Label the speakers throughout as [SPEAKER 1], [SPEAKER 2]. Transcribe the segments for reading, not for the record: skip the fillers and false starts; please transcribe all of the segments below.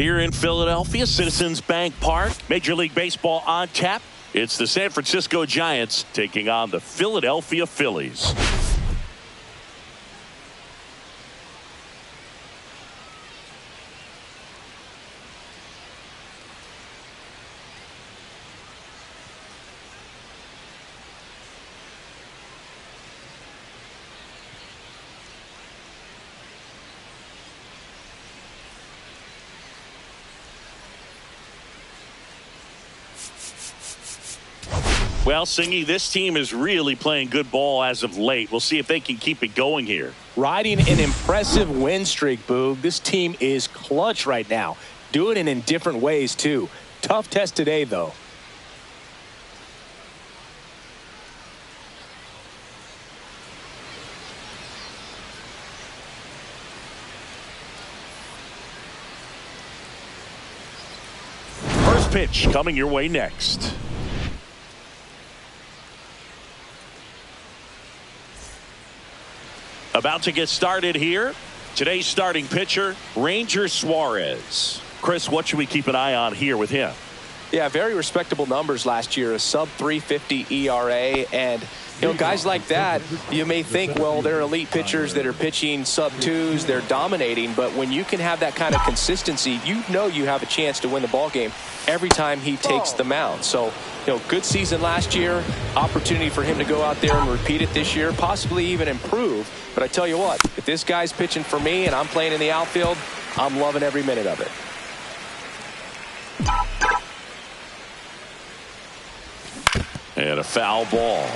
[SPEAKER 1] Here in Philadelphia, Citizens Bank Park, Major League Baseball on tap. It's the San Francisco Giants taking on the Philadelphia Phillies. Well, Singy, this team is really playing good ball as of late. We'll see if they can keep it going here.
[SPEAKER 2] Riding an impressive win streak, Boog. This team is clutch right now. Doing it in different ways, too. Tough test today, though.
[SPEAKER 1] pitch coming your way next. About to get started here. Today's starting pitcher, Ranger Suarez. Chris, what should we keep an eye on here with him?
[SPEAKER 2] Yeah, very respectable numbers last year, a sub 350 ERA, and guys like that, you may think, well, they're elite pitchers that are pitching sub twos, they're dominating, but when you can have that kind of consistency, you have a chance to win the ball game every time he takes the mound. So, good season last year, opportunity for him to go out there and repeat it this year, possibly even improve. But I tell you what, if this guy's pitching for me and I'm playing in the outfield, I'm loving every minute of it.
[SPEAKER 1] And a foul ball.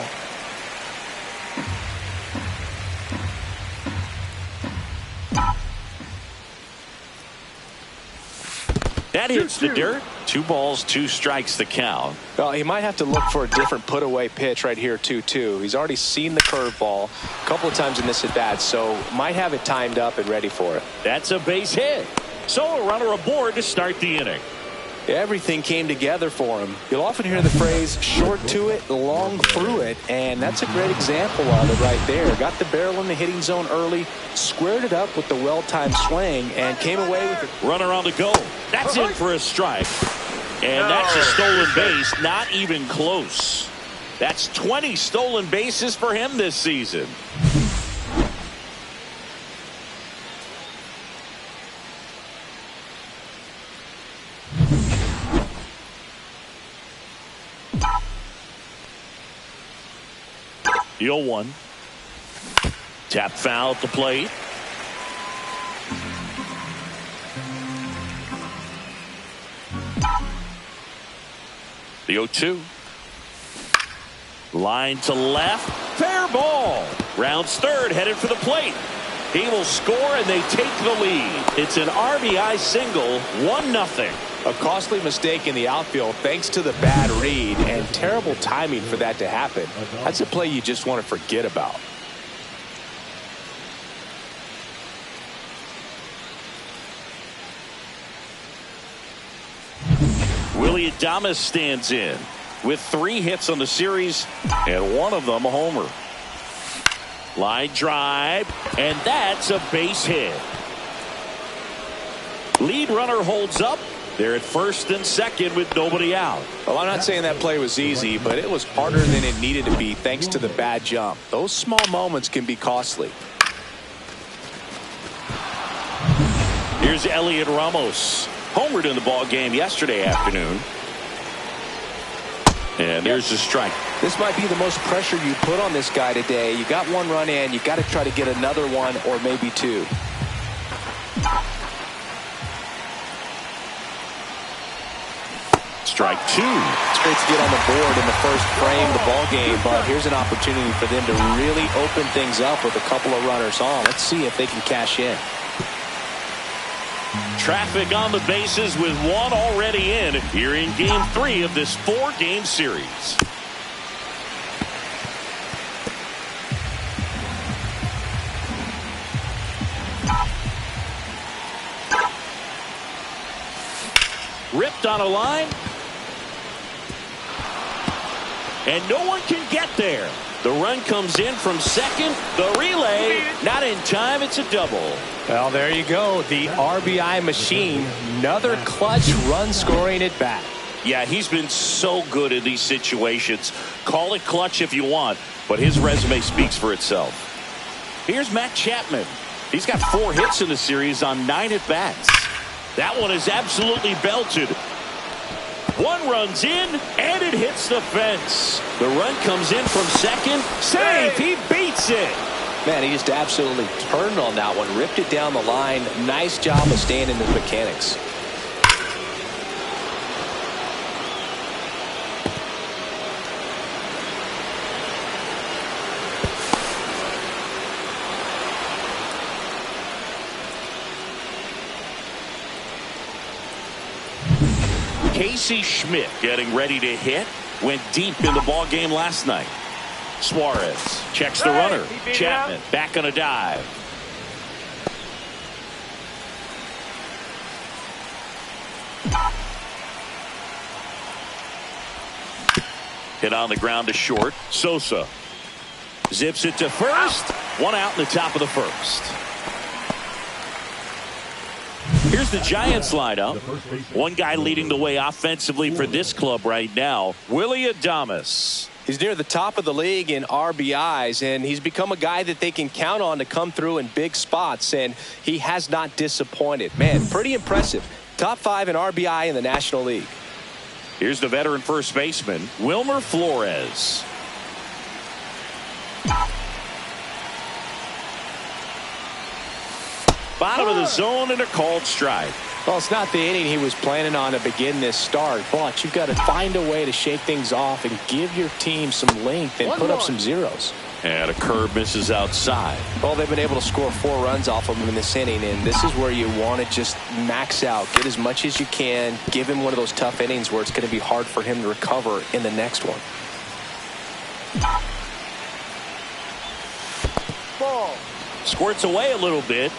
[SPEAKER 1] That hits the dirt. 2 balls, 2 strikes the count.
[SPEAKER 2] Well, he might have to look for a different put-away pitch right here, 2-2. He's already seen the curveball a couple of times in this at-bat, so might have it timed up and ready for it.
[SPEAKER 1] That's a base hit. So a runner aboard to start the inning.
[SPEAKER 2] Everything came together for him. You'll often hear the phrase short to it, long through it, and that's a great example of it right there. Got the barrel in the hitting zone early, squared it up with the well-timed swing, and came away with it.
[SPEAKER 1] Runner on the go. That's in for a strike. And that's a stolen base, not even close. That's 20 stolen bases for him this season. The 0-1. Tap foul at the plate. The 0-2. Line to left. Fair ball. Rounds third, headed for the plate. He will score, and they take the lead. It's an RBI single, 1-0.
[SPEAKER 2] A costly mistake in the outfield thanks to the bad read and terrible timing for that to happen. That's a play you just want to forget about.
[SPEAKER 1] Willie Adames stands in with 3 hits on the series and 1 of them a homer. Line drive, and that's a base hit. Lead runner holds up. They're at first and second with nobody out.
[SPEAKER 2] Well, I'm not saying that play was easy, but it was harder than it needed to be thanks to the bad jump. Those small moments can be costly.
[SPEAKER 1] Here's Elliot Ramos. Homered in the ball game yesterday afternoon. And there's the strike.
[SPEAKER 2] This might be the most pressure you put on this guy today. You got 1 run in. You got to try to get another 1 or maybe 2.
[SPEAKER 1] Strike 2.
[SPEAKER 2] It's great to get on the board in the first frame of the ball game, but here's an opportunity for them to really open things up with a couple of runners on. Let's see if they can cash in.
[SPEAKER 1] Traffic on the bases with 1 already in here in game 3 of this 4-game series. Ripped on a line. And no one can get there. The run comes in from second. The relay, not in time. It's a double.
[SPEAKER 2] Well, there you go. The RBI machine. Another clutch run scoring at bat.
[SPEAKER 1] Yeah, he's been so good in these situations. Call it clutch if you want, but his resume speaks for itself. Here's Matt Chapman. He's got 4 hits in the series on 9 at-bats. That one is absolutely belted. 1 runs in, and it hits the fence. The run comes in from second. Safe. He beats it.
[SPEAKER 2] Man, he just absolutely turned on that one. Ripped it down the line. Nice job of staying in the mechanics.
[SPEAKER 1] Casey Schmidt getting ready to hit. Went deep in the ball game last night. Suarez checks the runner. Chapman back on a dive. Hit on the ground to short. Sosa zips it to first. One out in the top of the first. Here's the Giants lineup. One guy leading the way offensively for this club right now, Willie Adames.
[SPEAKER 2] He's near the top of the league in RBIs, and he's become a guy that they can count on to come through in big spots, and he has not disappointed. Man, pretty impressive. Top 5 in RBI in the National League.
[SPEAKER 1] Here's the veteran first baseman, Wilmer Flores. Bottom of the zone and a called strike.
[SPEAKER 2] Well, it's not the inning he was planning on to begin this start, but you've got to find a way to shake things off and give your team some length and put up some zeros.
[SPEAKER 1] And a curve misses outside.
[SPEAKER 2] Well, they've been able to score 4 runs off of him in this inning, and this is where you want to just max out, get as much as you can, give him one of those tough innings where it's going to be hard for him to recover in the next one.
[SPEAKER 1] Ball. Squirts away a little bit.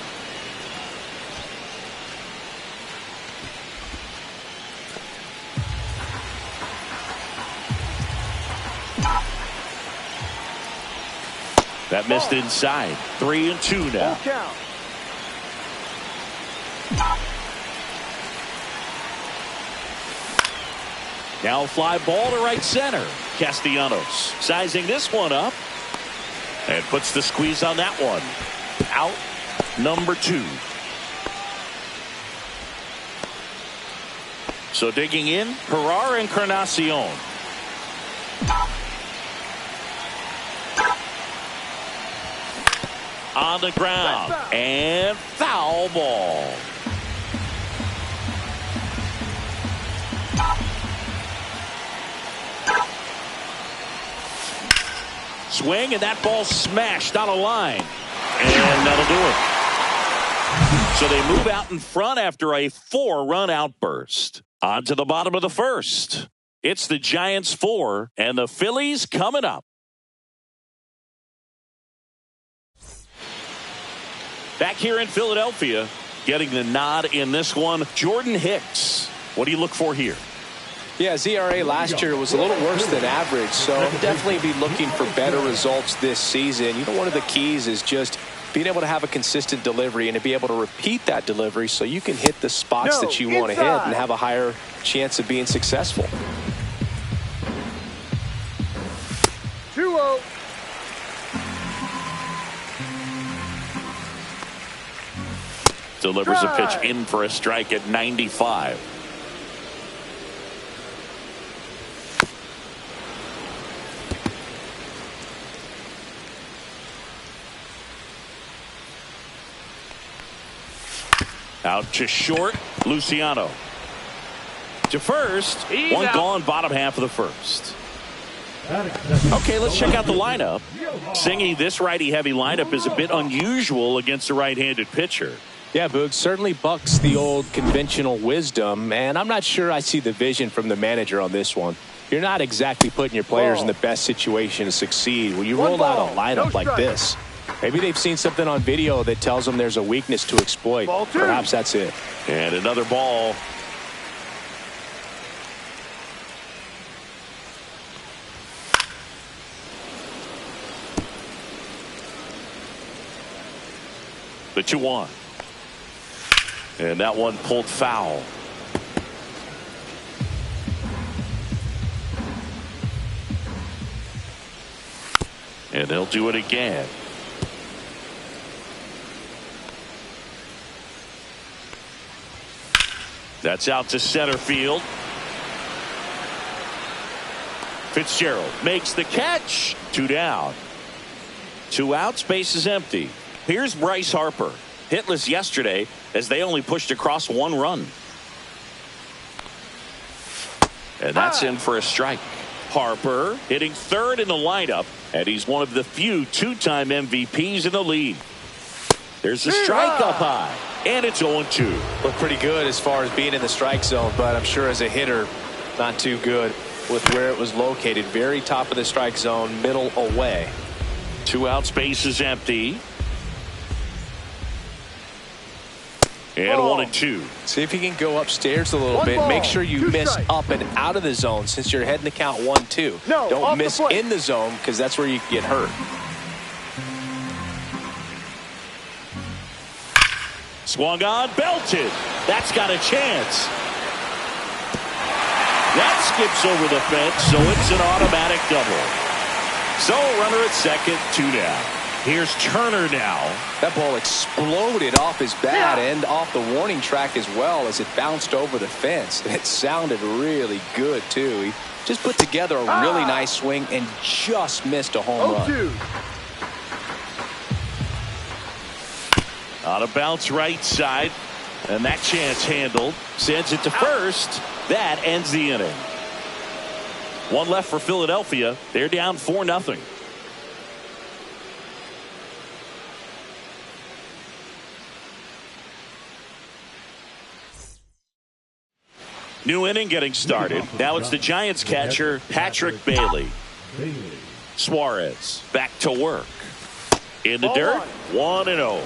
[SPEAKER 1] That missed inside. 3-2 now. Now fly ball to right center. Castellanos sizing this one up and puts the squeeze on that one. Out number 2. So digging in, Herrera Encarnacion. On the ground and foul ball. Swing, and that ball smashed on a line, and that'll do it. So they move out in front after a 4-run outburst. On to the bottom of the first. It's the Giants 4 and the Phillies coming up. Back here in Philadelphia, getting the nod in this one, Jordan Hicks. What do you look for here?
[SPEAKER 2] Yeah, his ERA last year was a little worse than average, so definitely be looking for better results this season. You know, one of the keys is just being able to have a consistent delivery and to be able to repeat that delivery so you can hit the spots that you want to hit and have a higher chance of being successful.
[SPEAKER 3] 2-0.
[SPEAKER 1] Delivers a pitch in for a strike at 95. Out to short, Luciano. To first, one gone, bottom half of the first. Okay, let's check out the lineup. Singing this righty-heavy lineup is a bit unusual against a right-handed pitcher.
[SPEAKER 2] Yeah, Boog, certainly bucks the old conventional wisdom, and I'm not sure I see the vision from the manager on this one. You're not exactly putting your players in the best situation to succeed when you roll out a lineup like this. Maybe they've seen something on video that tells them there's a weakness to exploit. Perhaps that's it.
[SPEAKER 1] And another ball. The 2-1. And that one pulled foul. And they'll do it again. That's out to center field. Fitzgerald makes the catch. 2 down. 2 outs, base is empty. Here's Bryce Harper. Hitless yesterday as they only pushed across 1 run. And that's in for a strike. Harper hitting third in the lineup, and he's one of the few 2-time MVPs in the league. There's a strike up high, and it's 0-2.
[SPEAKER 2] Look pretty good as far as being in the strike zone, but I'm sure as a hitter, not too good with where it was located. Very top of the strike zone, middle away.
[SPEAKER 1] 2 outs, base is empty. And 1-2.
[SPEAKER 2] See if you can go upstairs a little bit. Make sure you miss up and out of the zone since you're heading to count 1-2. Don't miss in the zone because that's where you get hurt.
[SPEAKER 1] Swung on, belted. That's got a chance. That skips over the fence, so it's an automatic double. So runner at second, 2 down. Here's Turner now.
[SPEAKER 2] That ball exploded off his bat and off the warning track as well as it bounced over the fence. It sounded really good, too. He just put together a really nice swing and just missed a home run.
[SPEAKER 1] On a bounce right side, and that chance handled. Sends it to first. That ends the inning. One left for Philadelphia. They're down 4-0. New inning getting started. Now it's the Giants catcher, Patrick Bailey. Suarez back to work. In the dirt, 1-0.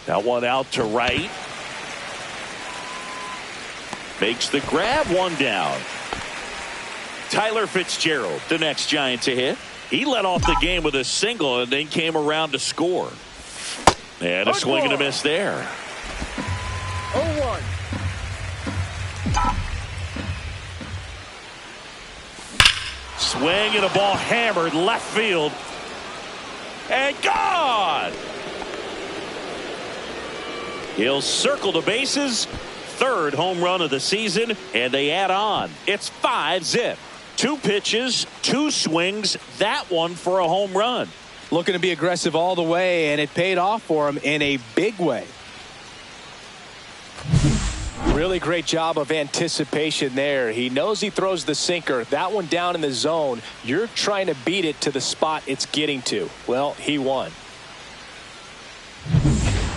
[SPEAKER 1] That one out to right. Makes the grab, 1 down. Tyler Fitzgerald, the next Giant to hit. He led off the game with a single and then came around to score. And a swing and a miss there.
[SPEAKER 3] 0-1.
[SPEAKER 1] Swing and a ball hammered left field. And gone! He'll circle the bases. 3rd home run of the season, and they add on. It's 5-zip. 2 pitches, 2 swings. That one for a home run.
[SPEAKER 2] Looking to be aggressive all the way, and it paid off for him in a big way. Really great job of anticipation there. He knows he throws the sinker. That one down in the zone. You're trying to beat it to the spot it's getting to. Well, he won.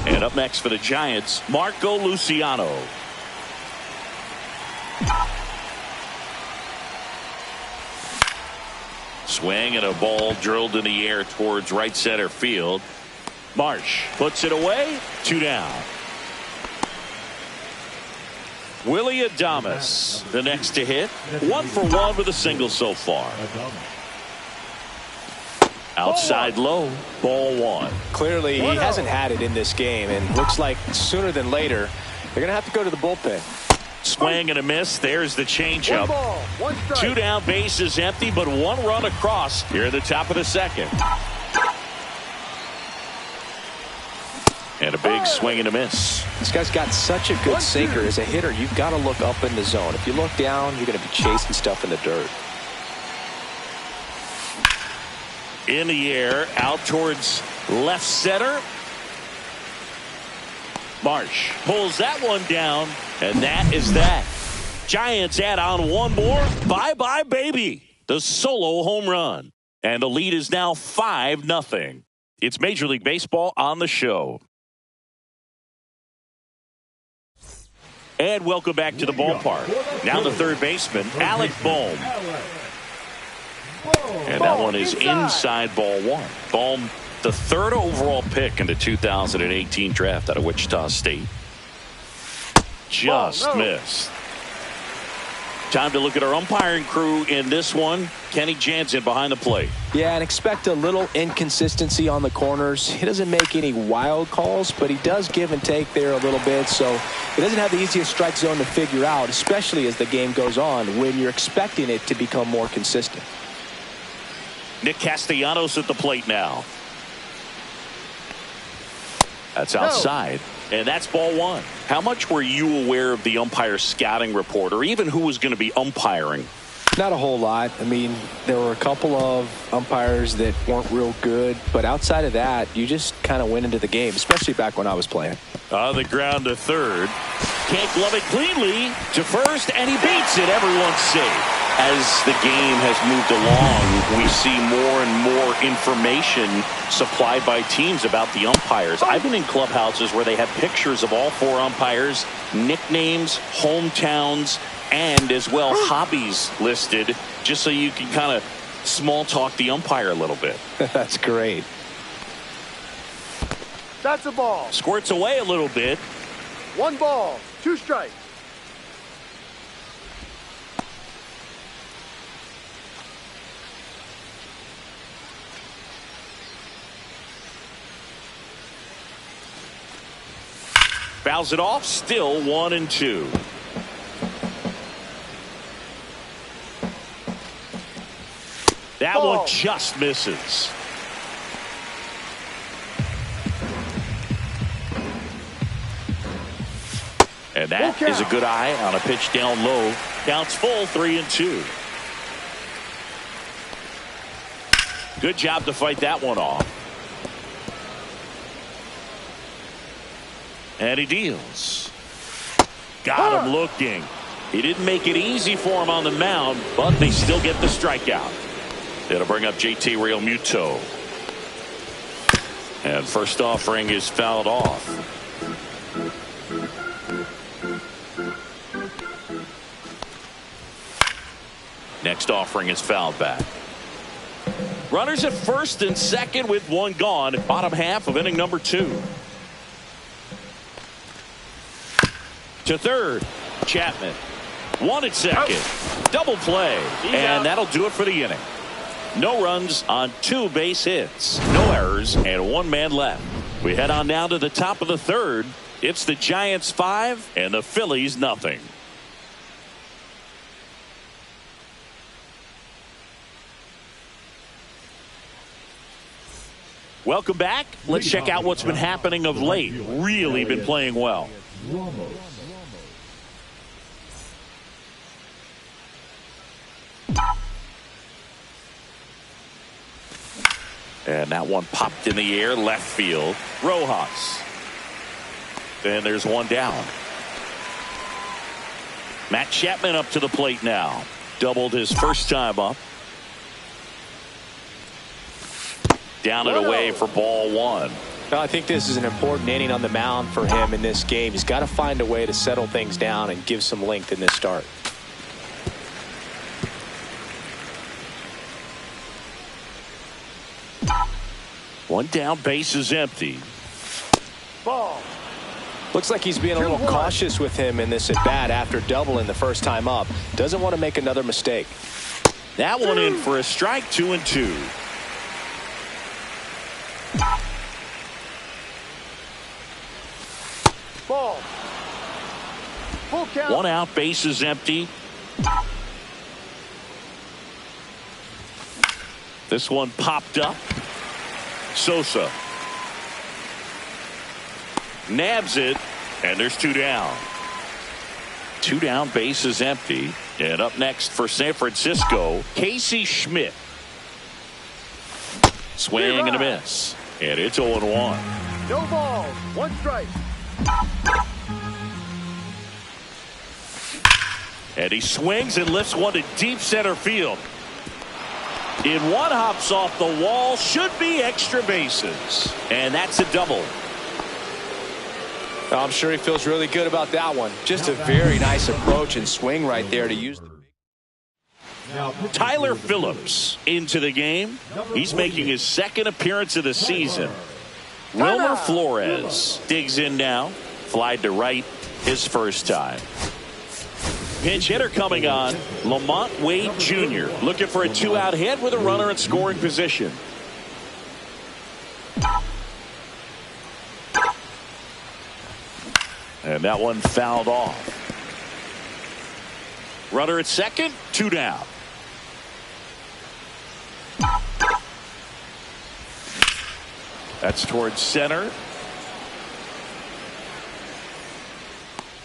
[SPEAKER 1] And up next for the Giants, Marco Luciano. Swing and a ball drilled in the air towards right center field. Marsh puts it away. 2 down. Willie Adames, the next to hit. 1 for 1 with a single so far. Outside low, ball 1.
[SPEAKER 2] Clearly, he hasn't had it in this game, and looks like sooner than later, they're going to have to go to the bullpen.
[SPEAKER 1] Swing and a miss. There's the changeup. 2 down, bases empty, but 1 run across here at the top of the 2nd. And a big swing and a miss.
[SPEAKER 2] This guy's got such a good sinker. As a hitter, you've got to look up in the zone. If you look down, you're going to be chasing stuff in the dirt.
[SPEAKER 1] In the air, out towards left center. Marsh pulls that one down, and that is that. Giants add on 1 more. Bye-bye, baby. The solo home run. And the lead is now 5-0. It's Major League Baseball on the show. And welcome back to the ballpark. Now the third baseman, Alec Bohm. And that one is inside ball 1. Bohm, the 3rd overall pick in the 2018 draft out of Wichita State. Just missed. Time to look at our umpiring crew in this one. Kenny Jansen behind the plate.
[SPEAKER 2] Yeah, and expect a little inconsistency on the corners. He doesn't make any wild calls, but he does give and take there a little bit. So he doesn't have the easiest strike zone to figure out, especially as the game goes on when you're expecting it to become more consistent.
[SPEAKER 1] Nick Castellanos at the plate now. That's outside. And that's ball 1. How much were you aware of the umpire's scouting report, or even who was going to be umpiring?
[SPEAKER 2] Not a whole lot. I mean, there were a couple of umpires that weren't real good, but outside of that, you just kind of went into the game, especially back when I was playing.
[SPEAKER 1] On the ground to 3rd. Can't glove it cleanly to 1st, and he beats it. Everyone's safe. As the game has moved along, we see more and more information supplied by teams about the umpires. I've been in clubhouses where they have pictures of all 4 umpires, nicknames, hometowns, and as well hobbies listed, just so you can kind of small talk the umpire a little bit.
[SPEAKER 2] That's great.
[SPEAKER 3] That's a ball.
[SPEAKER 1] Squirts away a little bit.
[SPEAKER 3] 1 ball, 2 strikes.
[SPEAKER 1] Fouls it off, still 1-2. That
[SPEAKER 3] Ball.
[SPEAKER 1] one just misses. And that is a good eye on a pitch down low. Counts full, 3-2. Good job to fight that one off. And he deals. Got him looking. He didn't make it easy for him on the mound, but they still get the strikeout. It'll bring up JT Realmuto. And first offering is fouled off. Next offering is fouled back. Runners at first and second with one gone. Bottom half of inning number 2. To third, Chapman. 1 at second. Double play. And that'll do it for the inning. No runs on 2 base hits. No errors and 1 man left. We head on down to the top of the third. It's the Giants 5 and the Phillies nothing. Welcome back. Let's check out what's been happening of late. Really been playing well. And that one popped in the air, left field. Rojas. And there's one down. Matt Chapman up to the plate now. Doubled his first time up. Down and away for ball 1.
[SPEAKER 2] I think this is an important inning on the mound for him in this game. He's got to find a way to settle things down and give some length in this start.
[SPEAKER 1] One down, base is empty.
[SPEAKER 3] Ball.
[SPEAKER 2] Looks like he's being a little cautious with him in this at bat after doubling the first time up. Doesn't want to make another mistake.
[SPEAKER 1] That one in for a strike, 2-2.
[SPEAKER 3] Ball. Full count.
[SPEAKER 1] 1 out, base is empty. This one popped up. Sosa nabs it, and there's 2 down. 2 down, base is empty. And up next for San Francisco, Casey Schmidt. Swing and a miss. And it's 0-1.
[SPEAKER 3] No balls. 1 strike.
[SPEAKER 1] And he swings and lifts one to deep center field. In one, hops off the wall, should be extra bases. And that's a double.
[SPEAKER 2] I'm sure he feels really good about that one. Just a very nice approach and swing right there to use.
[SPEAKER 1] Tyler Phillips into the game. He's making his 2nd appearance of the season. Wilmer Flores digs in now. Fly to right his first time. Pinch hitter coming on, Lamont Wade Jr. looking for a 2-out hit with a runner in scoring position. And that one fouled off. Runner at second, 2 down. That's towards center.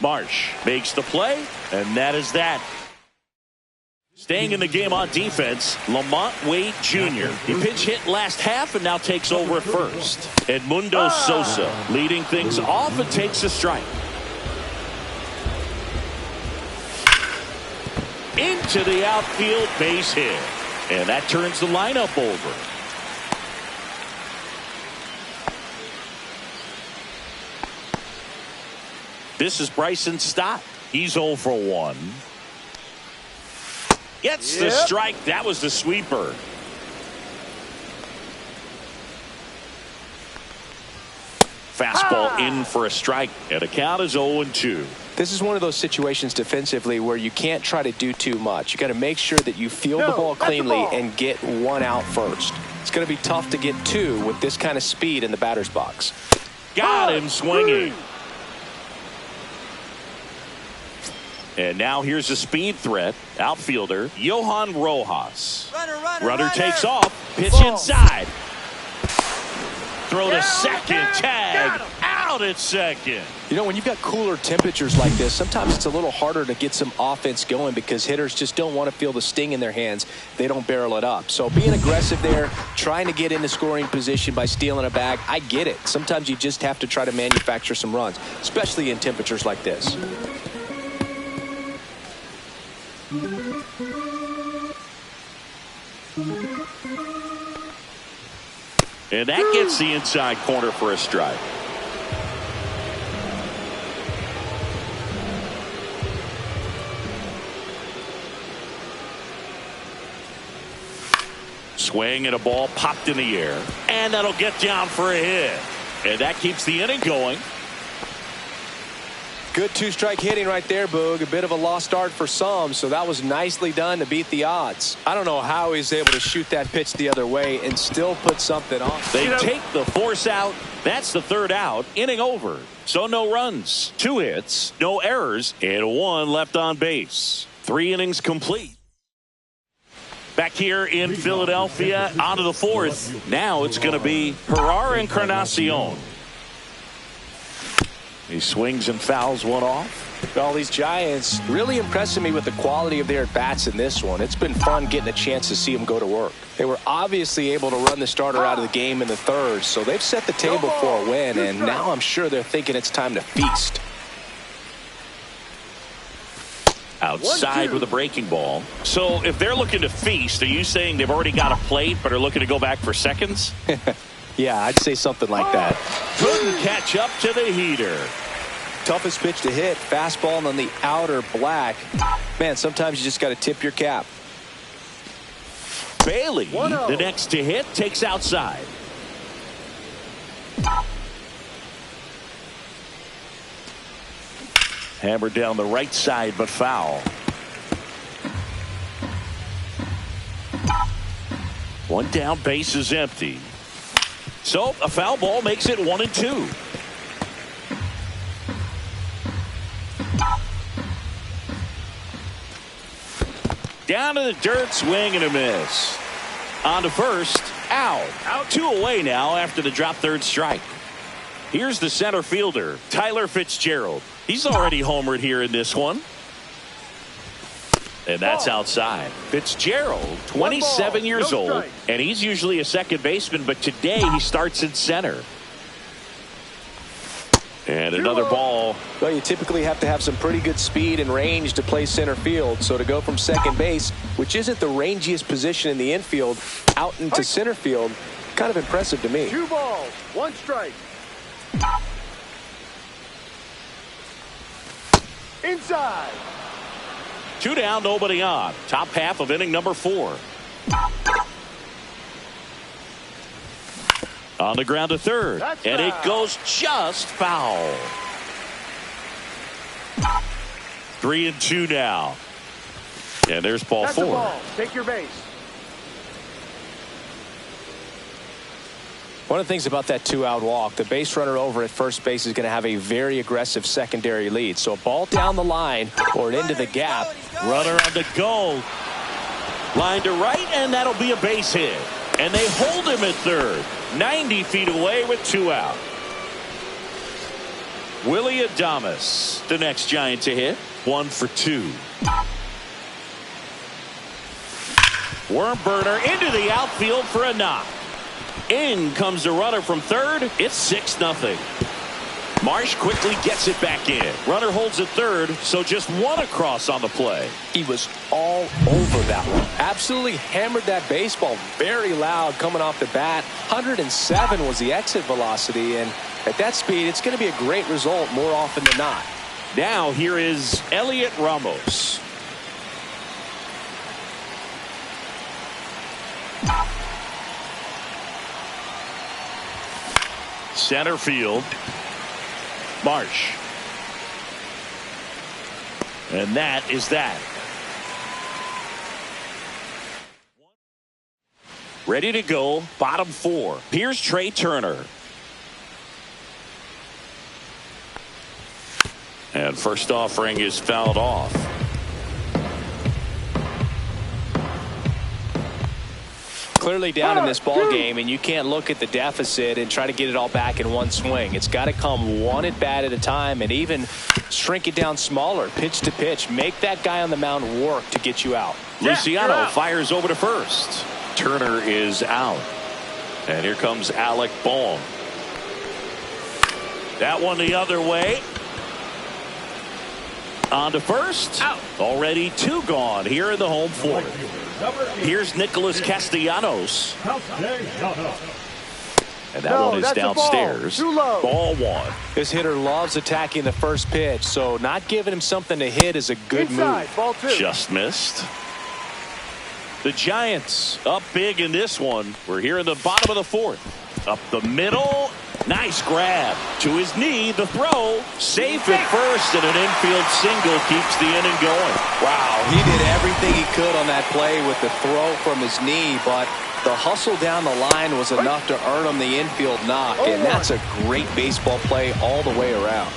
[SPEAKER 1] Marsh makes the play, and that is that. Staying in the game on defense, Lamont Wade Jr. He pinch hit last half and now takes over at first. Edmundo Sosa leading things off and takes a strike. Into the outfield, base hit. And that turns the lineup over. This is Bryson Stott. He's 0 for 1. Gets the strike. That was the sweeper. Fastball in for a strike, and the count is 0-2.
[SPEAKER 2] This is one of those situations defensively where you can't try to do too much. You got to make sure that you field the ball cleanly and get one out first. It's going to be tough to get two with this kind of speed in the batter's box.
[SPEAKER 1] Got him swinging. And now here's a speed threat. Outfielder Johan Rojas. Runner takes off. Pitch inside. Throw to second. Tag. Out at second.
[SPEAKER 2] You know, when you've got cooler temperatures like this, sometimes it's a little harder to get some offense going because hitters just don't want to feel the sting in their hands. They don't barrel it up. So being aggressive there, trying to get into scoring position by stealing a bag, I get it. Sometimes you just have to try to manufacture some runs, especially in temperatures like this.
[SPEAKER 1] And that gets the inside corner for a strike. Swing and a ball popped in the air. And that'll get down for a hit. And that keeps the inning going.
[SPEAKER 2] Good two-strike hitting right there, Boog. A bit of a lost start for some, so that was nicely done to beat the odds. I don't know how he's able to shoot that pitch the other way and still put something on.
[SPEAKER 1] They take the force out. That's the third out. Inning over. So no runs, 2 hits, no errors, and 1 left on base. 3 innings complete. Back here in Philadelphia, on to the 4th. Now it's going to be Herrera Encarnacion. He swings and fouls one off.
[SPEAKER 2] All these Giants really impressing me with the quality of their at-bats in this one. It's been fun getting a chance to see them go to work. They were obviously able to run the starter out of the game in the 3rd, so they've set the table for a win, and now I'm sure they're thinking it's time to feast.
[SPEAKER 1] Outside with a breaking ball. So if they're looking to feast, are you saying they've already got a plate but are looking to go back for seconds?
[SPEAKER 2] Yeah, I'd say something like that.
[SPEAKER 1] Couldn't catch up to the heater.
[SPEAKER 2] Toughest pitch to hit, fastball on the outer black. Man, sometimes you just got to tip your cap.
[SPEAKER 1] Bailey, the next to hit, takes outside. Hammered down the right side, but foul. One down, base is empty. So a foul ball makes it 1-2. Down to the dirt, swing and a miss. On to first, out. 2 away now after the drop third strike. Here's the center fielder, Tyler Fitzgerald. He's already homered here in this one. And that's outside. Fitzgerald, 27 years old, and he's usually a second baseman, but today he starts in center. And another ball.
[SPEAKER 2] Well, you typically have to have some pretty good speed and range to play center field. So to go from second base, which isn't the rangiest position in the infield, out into center field, kind of impressive to me.
[SPEAKER 3] 2 balls, 1 strike. Inside.
[SPEAKER 1] 2 down, nobody on. Top half of inning number 4. On the ground to third. And it goes just foul. 3-2 now. And there's ball 4.
[SPEAKER 3] Ball. Take your base.
[SPEAKER 2] One of the things about that 2-out walk, the base runner over at first base is going to have a very aggressive secondary lead. So a ball down the line or into the gap.
[SPEAKER 1] Runner on the go. Line to right, and that'll be a base hit. And they hold him at third. 90 feet away with 2 out. Willie Adames, the next Giant to hit. 1 for 2. Worm burner into the outfield for a knock. In comes the runner from third. It's 6-0. Marsh quickly gets it back in. Runner holds at third, so just 1 across on the play.
[SPEAKER 2] He was all over that one. Absolutely hammered that baseball. Very loud coming off the bat. 107 was the exit velocity, and at that speed, it's going to be a great result more often than not.
[SPEAKER 1] Now here is Elliot Ramos. Center field. Marsh. And that is that. Ready to go. Bottom 4. Here's Trey Turner. And first offering is fouled off.
[SPEAKER 2] Clearly down in this ball game, and you can't look at the deficit and try to get it all back in one swing. It's got to come one at bat at a time, and even shrink it down smaller, pitch to pitch. Make that guy on the mound work to get you out.
[SPEAKER 1] Luciano fires over to first. Turner is out. And here comes Alec Bohm. That one the other way. On to first. Out. Already 2 gone here in the home fourth. Here's Nicholas Castellanos. And that one is downstairs. Ball 1.
[SPEAKER 2] This hitter loves attacking the first pitch, so not giving him something to hit is a good move.
[SPEAKER 3] Ball 2.
[SPEAKER 1] Just missed. The Giants up big in this one. We're here in the bottom of the 4th. Up the middle. Nice grab to his knee. The throw safe at first, and an infield single keeps the inning going.
[SPEAKER 2] Wow, he did everything he could on that play with the throw from his knee, but the hustle down the line was enough to earn him the infield knock, and that's a great baseball play all the way around.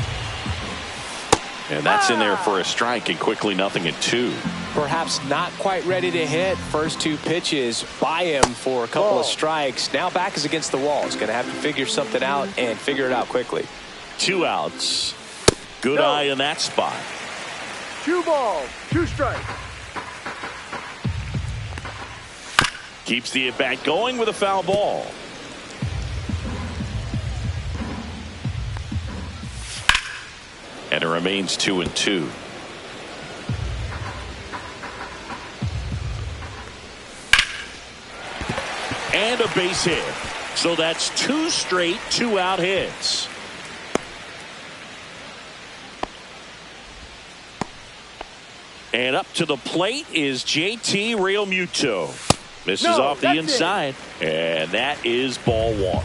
[SPEAKER 1] And that's in there for a strike, and quickly 0-2.
[SPEAKER 2] Perhaps not quite ready to hit. First 2 pitches by him for a couple of strikes. Now back is against the wall. He's going to have to figure something out and figure it out quickly.
[SPEAKER 1] 2 outs. Good eye in that spot.
[SPEAKER 3] 2 balls, 2 strikes.
[SPEAKER 1] Keeps the at-bat going with a foul ball. And it remains 2-2. And a base hit. So that's 2 straight 2-out hits. And up to the plate is JT Realmuto. Misses off the inside. And that is ball 1.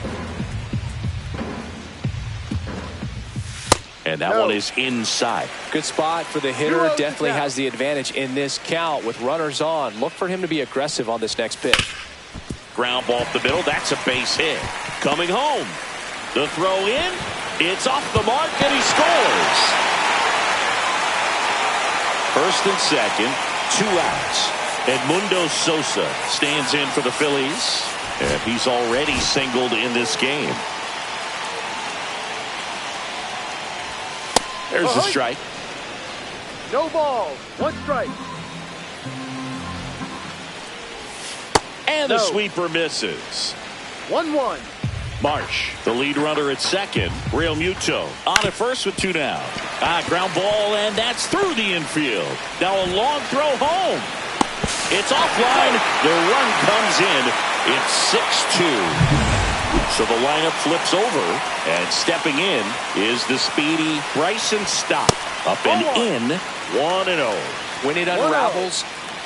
[SPEAKER 1] And that one is inside.
[SPEAKER 2] Good spot for the hitter. Definitely has the advantage in this count with runners on. Look for him to be aggressive on this next pitch.
[SPEAKER 1] Ground ball up the middle. That's a base hit. Coming home. The throw in. It's off the mark, and he scores. First and second. 2 outs. Edmundo Sosa stands in for the Phillies. And he's already singled in this game. There's a strike.
[SPEAKER 3] No balls. 1 strike.
[SPEAKER 1] And the sweeper misses.
[SPEAKER 3] 1-1.
[SPEAKER 1] Marsh, the lead runner at second. Realmuto on at first with 2 down. Ground ball, and that's through the infield. Now a long throw home. It's offline. The run comes in. It's 6-2. So the lineup flips over, and stepping in is the speedy Bryson Stott. Up and in, 1-0.
[SPEAKER 2] When it unravels,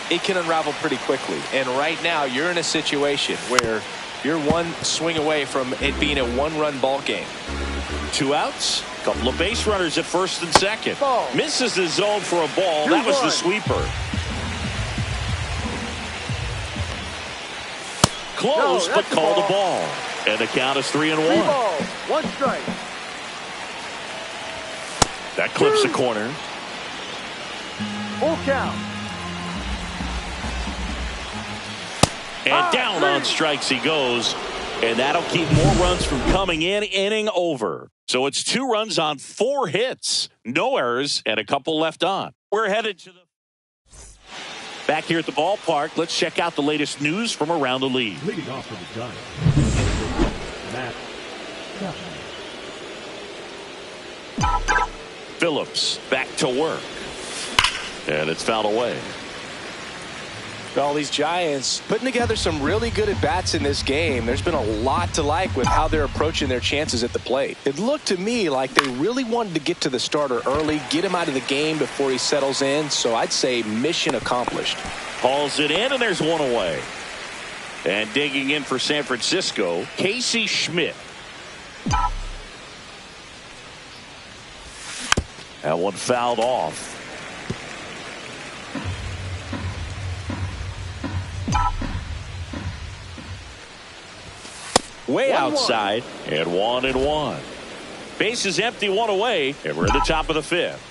[SPEAKER 2] it can unravel pretty quickly. And right now, you're in a situation where you're 1 swing away from it being a 1-run ball game.
[SPEAKER 1] 2 outs, couple of base runners at first and second.
[SPEAKER 3] Ball.
[SPEAKER 1] Misses the zone for a ball. That was the sweeper. Close, but called a ball. And the count is 3-1.
[SPEAKER 3] 3 balls, 1 strike.
[SPEAKER 1] That clips the corner.
[SPEAKER 3] Full count.
[SPEAKER 1] And down on strikes he goes. And that'll keep more runs from coming in. Inning over. So it's 2 runs on 4 hits. No errors and a couple left on. We're headed to the back here at the ballpark. Let's check out the latest news from around the league.
[SPEAKER 4] Leading off for the Giants, Matt Chapman.
[SPEAKER 1] Phillips back to work. And it's fouled away.
[SPEAKER 2] Well, these Giants putting together some really good at-bats in this game. There's been a lot to like with how they're approaching their chances at the plate. It looked to me like they really wanted to get to the starter early, get him out of the game before he settles in. So I'd say mission accomplished.
[SPEAKER 1] Hauls it in, and there's 1 away. And digging in for San Francisco, Casey Schmidt. That one fouled off. Way outside, and 1-1. Base is empty, one away, and we're at the top of the fifth.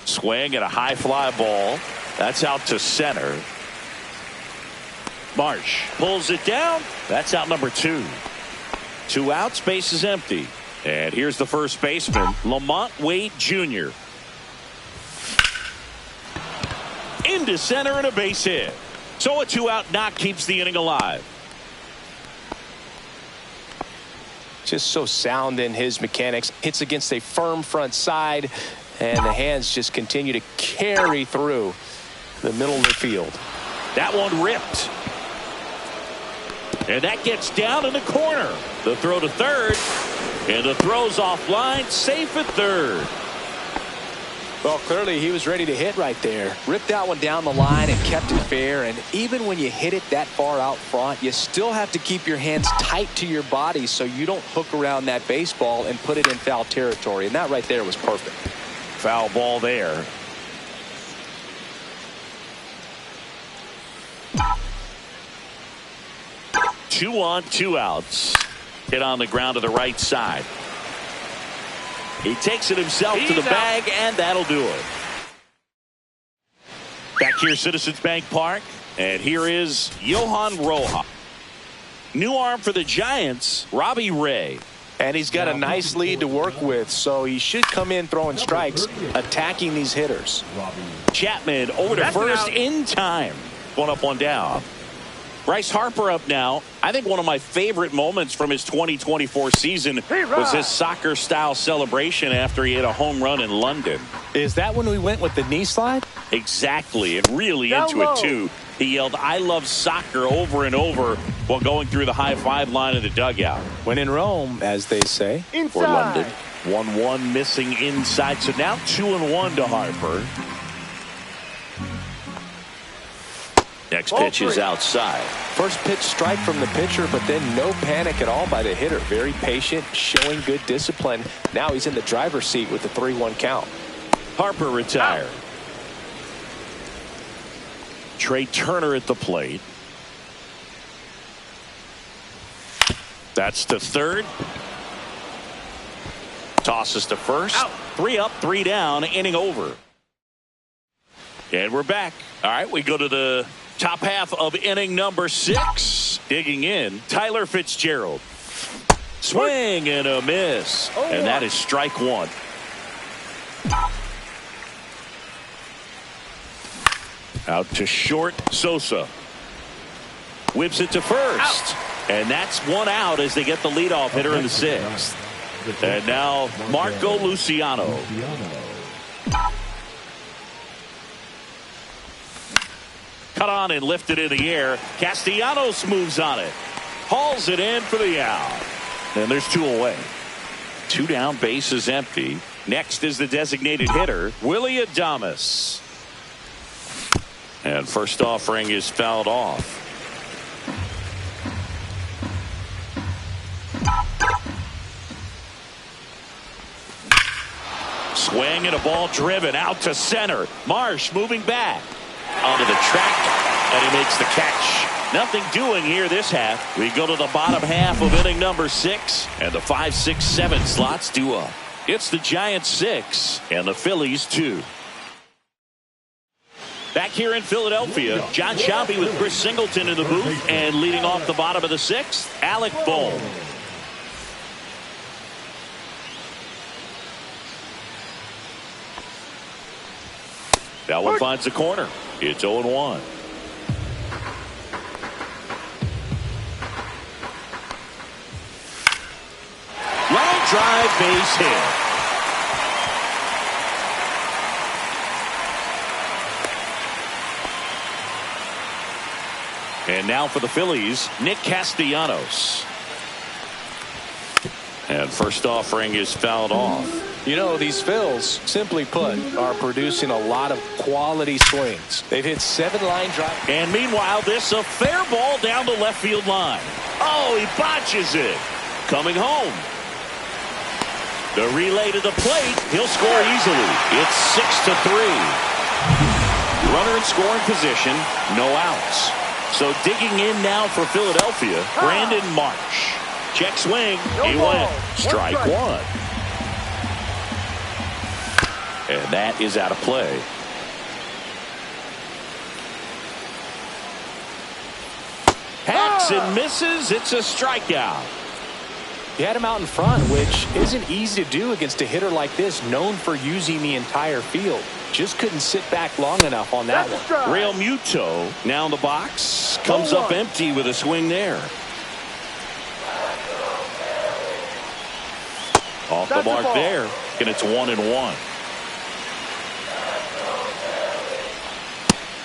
[SPEAKER 1] Swing and a high fly ball. That's out to center. Marsh pulls it down. That's out number 2. 2 outs, base is empty. And here's the first baseman, Lamont Wade Jr. Into center and a base hit. So a 2-out knock keeps the inning alive.
[SPEAKER 2] Just so sound in his mechanics. Hits against a firm front side, and the hands just continue to carry through the middle of the field.
[SPEAKER 1] That one ripped. And that gets down in the corner. The throw to third. And the throw's offline. Safe at third.
[SPEAKER 2] Well, clearly he was ready to hit right there. Ripped that one down the line and kept it fair. And even when you hit it that far out front, you still have to keep your hands tight to your body so you don't hook around that baseball and put it in foul territory. And that right there was perfect.
[SPEAKER 1] Foul ball there. Two on, 2 outs. Hit on the ground to the right side. He takes it himself to the bag, and that'll do it. Back here, Citizens Bank Park, and here is Johan Rojas. New arm for the Giants, Robbie Ray.
[SPEAKER 2] And he's got a nice lead to work with, so he should come in throwing strikes, attacking these hitters.
[SPEAKER 1] Chapman over to first in time. 1 up, 1 down. Bryce Harper up now. I think one of my favorite moments from his 2024 season was his soccer-style celebration after he hit a home run in London.
[SPEAKER 2] Is that when we went with the knee slide?
[SPEAKER 1] Exactly, and really into it, too. He yelled, "I love soccer," over and over while going through the high-five line of the dugout.
[SPEAKER 2] When in Rome, as they say.
[SPEAKER 1] For London. 1-1 missing inside, so now 2-1 to Harper. Next pitch is outside.
[SPEAKER 2] First pitch strike from the pitcher, but then no panic at all by the hitter. Very patient, showing good discipline. Now he's in the driver's seat with the 3-1 count.
[SPEAKER 1] Harper retired. Trey Turner at the plate. That's to third. Tosses to first. 3 up, 3 down, inning over. And we're back. All right, we go to the top half of inning number 6. Digging in, Tyler Fitzgerald. Swing and a miss. And that is strike 1. Out to short, Sosa. Whips it to first. And that's 1 out as they get the leadoff hitter in the 6th. And now Marco Luciano. Cut on and lifted in the air. Castellanos moves on it. Hauls it in for the out. And there's 2 away. 2 down, base is empty. Next is the designated hitter, Willie Adames. And first offering is fouled off. Swing and a ball driven out to center. Marsh moving back. Onto the track, and he makes the catch. Nothing doing here this half. We go to the bottom half of inning number 6, and the 5, 6, 7 slots due up. It's the Giants 6 and the Phillies 2. Back here in Philadelphia, John Shelby with Chris Singleton in the booth, and leading off the bottom of the 6th, Alec Bohm. That one finds the corner. It's 0-1. Line drive, base hit. And now for the Phillies, Nick Castellanos. And first offering is fouled off.
[SPEAKER 2] You know, these Phils, simply put, are producing a lot of quality swings. They've hit 7 line drives.
[SPEAKER 1] And meanwhile, this a fair ball down the left field line. Oh, he botches it. Coming home. The relay to the plate. He'll score easily. It's 6-3. Runner in scoring position. No outs. So digging in now for Philadelphia, Brandon Marsh. Check swing. He went. Strike one. And that is out of play. Hacks and misses. It's a strikeout.
[SPEAKER 2] He had him out in front, which isn't easy to do against a hitter like this, known for using the entire field. Just couldn't sit back long enough on that one.
[SPEAKER 1] Real Muto now in the box. Comes up empty with a swing there. Off the mark there. And it's 1-1.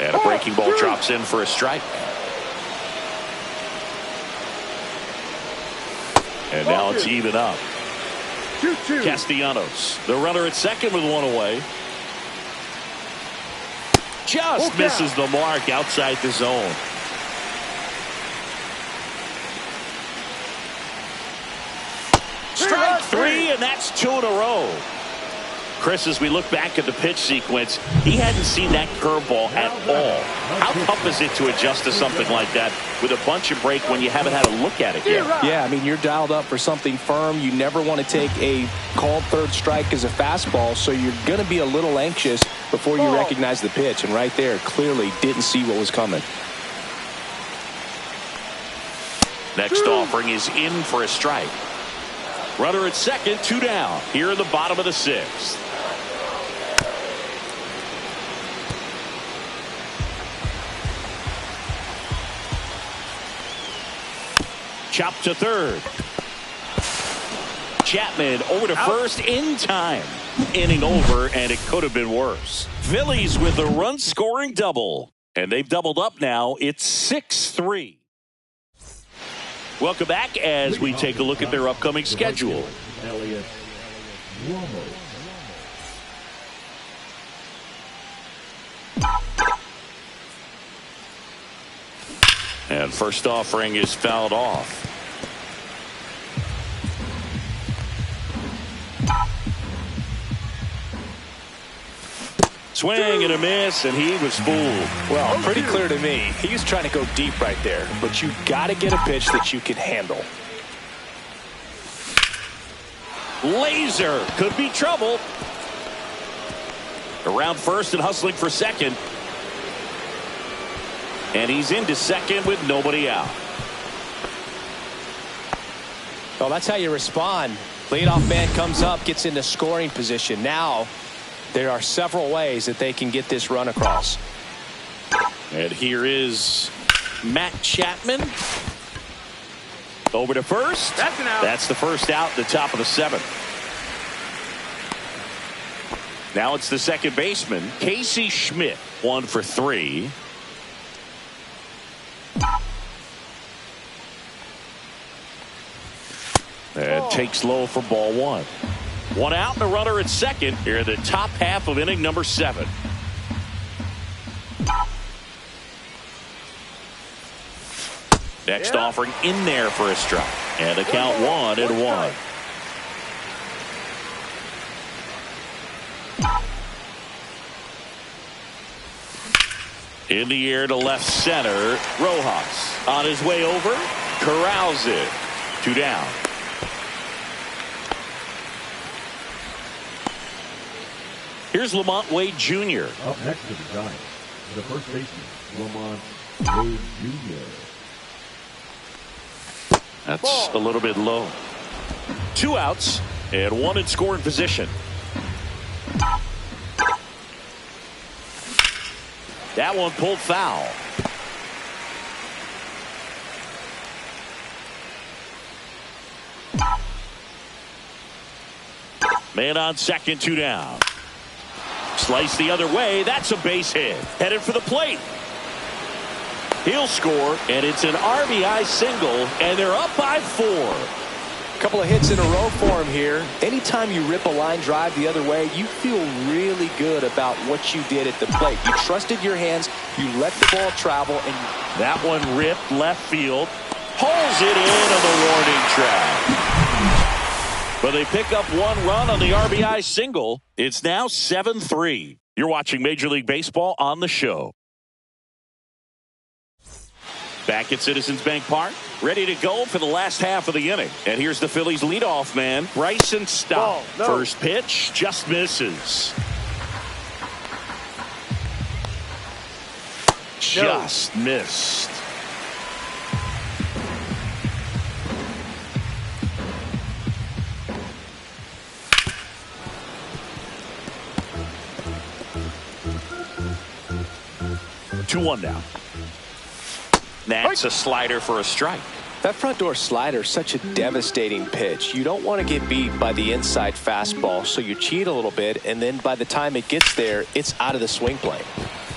[SPEAKER 1] And a breaking ball drops in for a strike. And now it's even up.
[SPEAKER 3] 2-2.
[SPEAKER 1] Castellanos, the runner at second with one away. Just misses the mark outside the zone. Strike 3, and that's 2 in a row. Chris, as we look back at the pitch sequence, he hadn't seen that curveball at all. How tough is it to adjust to something like that with a bunch of break when you haven't had a look at it yet?
[SPEAKER 2] Yeah, I mean, you're dialed up for something firm. You never want to take a called third strike as a fastball, so you're going to be a little anxious before you recognize the pitch. And right there, clearly didn't see what was coming.
[SPEAKER 1] Next offering is in for a strike. Runner at second, 2 down. Here in the bottom of the 6th. Chop to third. Chapman over to first in time. Inning over, and it could have been worse. Phillies with a run-scoring double. And they've doubled up now. It's 6-3. Welcome back as we take a look at their upcoming schedule. And first offering is fouled off. Swing and a miss, and he was fooled.
[SPEAKER 2] Well, pretty clear to me. He's trying to go deep right there, but you got to get a pitch that you can handle.
[SPEAKER 1] Laser could be trouble. Around first and hustling for second. And he's into second with nobody out.
[SPEAKER 2] Well, that's how you respond. Leadoff man comes up, gets into scoring position. Now, there are several ways that they can get this run across.
[SPEAKER 1] And here is Matt Chapman. Over to first.
[SPEAKER 3] That's an out.
[SPEAKER 1] That's the first out, the top of the 7th. Now it's the second baseman, Casey Schmidt. 1 for 3. And takes low for ball 1. 1 out and a runner at second here in the top half of inning number 7. Next offering in there for a strike. And a count 1-1. In the air to left center. Rojas on his way over. Corrals it. 2 down. Here's Lamont Wade Jr.
[SPEAKER 4] Up next to the Giants, the first baseman, Lamont Wade Jr.
[SPEAKER 1] That's a little bit low. 2 outs and 1 in scoring position. That one pulled foul. Man on second, 2 down. Slice the other way. That's a base hit. Headed for the plate. He'll score, and it's an RBI single, and they're up by 4.
[SPEAKER 2] Couple of hits in a row for him here. Anytime you rip a line drive the other way, you feel really good about what you did at the plate. You trusted your hands, you let the ball travel, and
[SPEAKER 1] that one ripped left field. Pulls it in on the warning track. But they pick up one run on the RBI single. It's now 7-3. You're watching Major League Baseball on the show. Back at Citizens Bank Park, ready to go for the last half of the inning. And here's the Phillies leadoff man, Bryson Stott.
[SPEAKER 3] No.
[SPEAKER 1] First pitch just misses. Just missed. Two one now. That's a slider for a strike.
[SPEAKER 2] that front door slider is such a devastating pitch. You don't want to get beat by the inside fastball, so you cheat a little bit, and then by the time it gets there, it's out of the swing plane.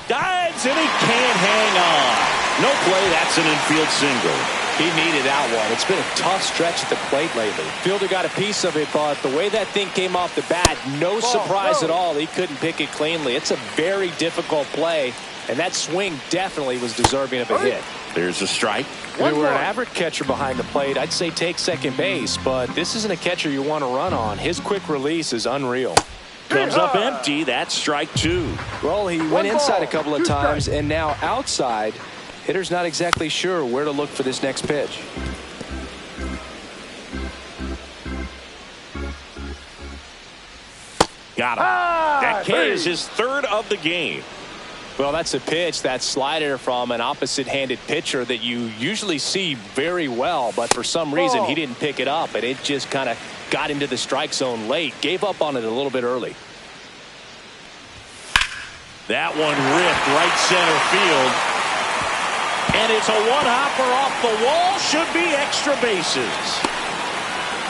[SPEAKER 1] Dives, and he can't hang on. No play, that's an infield single.
[SPEAKER 2] He needed that one. It's been a tough stretch at the plate lately. Fielder got a piece of it, but the way that thing came off the bat, no surprise at all. He couldn't pick it cleanly. It's a very difficult play, and that swing definitely was deserving of a hit.
[SPEAKER 1] There's a strike.
[SPEAKER 2] If we were an average catcher behind the plate, I'd say take second base, but this isn't a catcher you want to run on. His quick release is unreal.
[SPEAKER 1] Comes up empty. That's strike two.
[SPEAKER 2] Well, he went inside a couple of times, and now outside. Hitter's not exactly sure where to look for this next pitch.
[SPEAKER 1] Got him. That K is his third of the game.
[SPEAKER 2] Well, that's a pitch, that slider from an opposite-handed pitcher that you usually see very well, but for some reason he didn't pick it up, and it just kind of got into the strike zone late. Gave up on it a little bit early.
[SPEAKER 1] That one ripped right center field. And it's a one-hopper off the wall. Should be extra bases.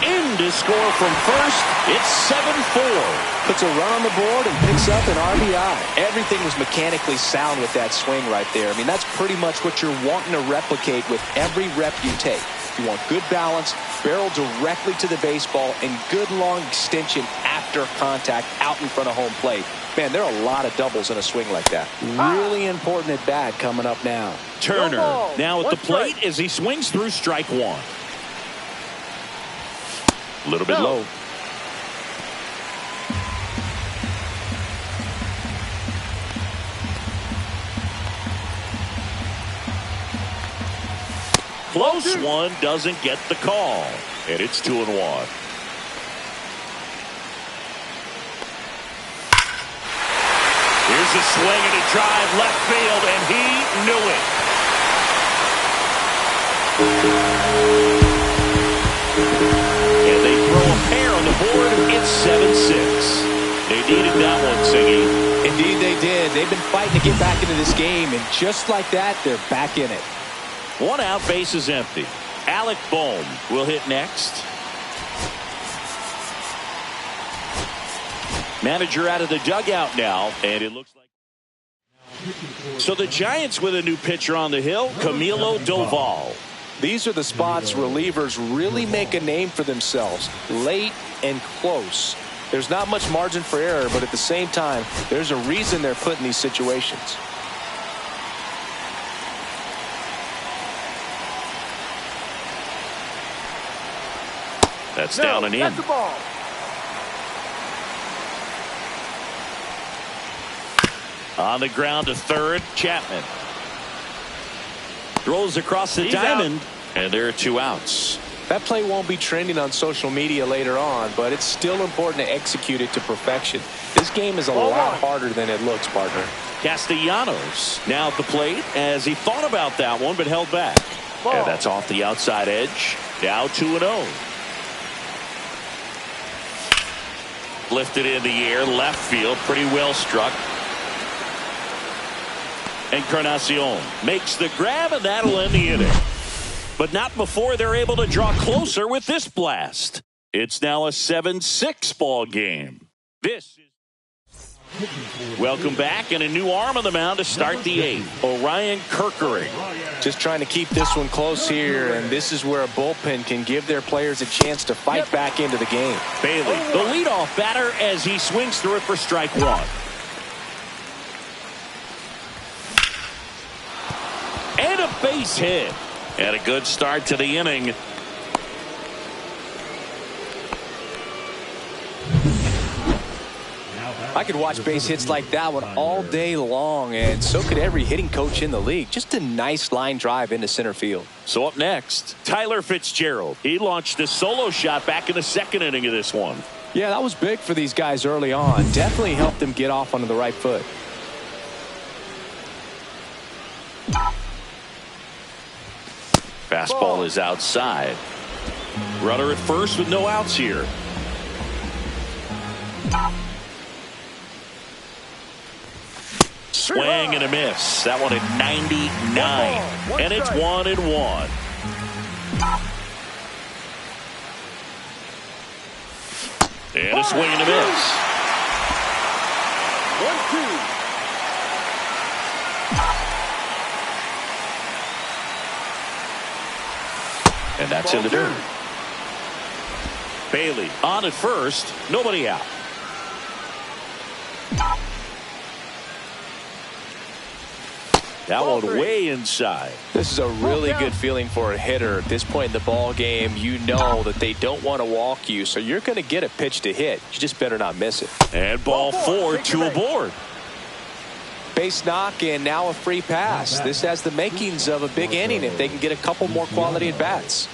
[SPEAKER 1] In to score from first. It's 7-4.
[SPEAKER 2] Puts a run on the board and picks up an RBI. Everything was mechanically sound with that swing right there. I mean, that's pretty much what you're wanting to replicate with every rep you take. You want good balance, barrel directly to the baseball, and good long extension after contact out in front of home plate. Man, there are a lot of doubles in a swing like that. Really important at bat coming up now.
[SPEAKER 1] Turner now at the plate as he swings through strike one. A little bit low. Close one, doesn't get the call. And it's 2-1. Here's a swing and a drive left field, and he knew it. And they throw a pair on the board. It's 7-6. They needed that one, Siggy.
[SPEAKER 2] Indeed they did. They've been fighting to get back into this game, and just like that, they're back in it.
[SPEAKER 1] One out, base is empty. Alec Bohm will hit next. Manager out of the dugout now, and it looks like. So the Giants with a new pitcher on the hill, Camilo Doval.
[SPEAKER 2] These are the spots relievers really make a name for themselves. Late and close. There's not much margin for error, but at the same time, there's a reason they're put in these situations.
[SPEAKER 1] That's down and in.
[SPEAKER 3] That's the ball.
[SPEAKER 1] On the ground to third, Chapman. Throws across the diamond, and there are two outs.
[SPEAKER 2] That play won't be trending on social media later on, but it's still important to execute it to perfection. This game is a lot harder than it looks, partner.
[SPEAKER 1] Castellanos now at the plate as he thought about that one, but held back. And that's off the outside edge. Now 2-0. Lifted in the air, left field, pretty well struck. Encarnacion makes the grab, and that'll end the inning. But not before they're able to draw closer with this blast. It's now a 7-6 ball game. This is Welcome back, and a new arm on the mound to start the eighth. Orion Kirkering.
[SPEAKER 2] Just trying to keep this one close here, and this is where a bullpen can give their players a chance to fight back into the game.
[SPEAKER 1] Bailey, the leadoff batter, as he swings through it for strike one. And a base hit. And a good start to the inning.
[SPEAKER 2] I could watch base hits like that one all day long, and so could every hitting coach in the league. Just a nice line drive into center field.
[SPEAKER 1] So up next, Tyler Fitzgerald. He launched a solo shot back in the second inning of this one.
[SPEAKER 2] Yeah, that was big for these guys early on. Definitely helped them get off onto the right foot.
[SPEAKER 1] Fastball is outside. Runner at first with no outs here. Swing and a miss. That one at 99. And it's 1-1. And a swing and a miss.
[SPEAKER 3] 1-2.
[SPEAKER 1] And that's in the dirt. Bailey on at first. Nobody out. That one way inside.
[SPEAKER 2] This is a really good feeling for a hitter at this point in the ball game. You know that they don't want to walk you, so you're going to get a pitch to hit. You just better not miss it.
[SPEAKER 1] And ball four, two aboard.
[SPEAKER 2] Base knock, and now a free pass. This has the makings of a big inning if they can get a couple more quality at bats.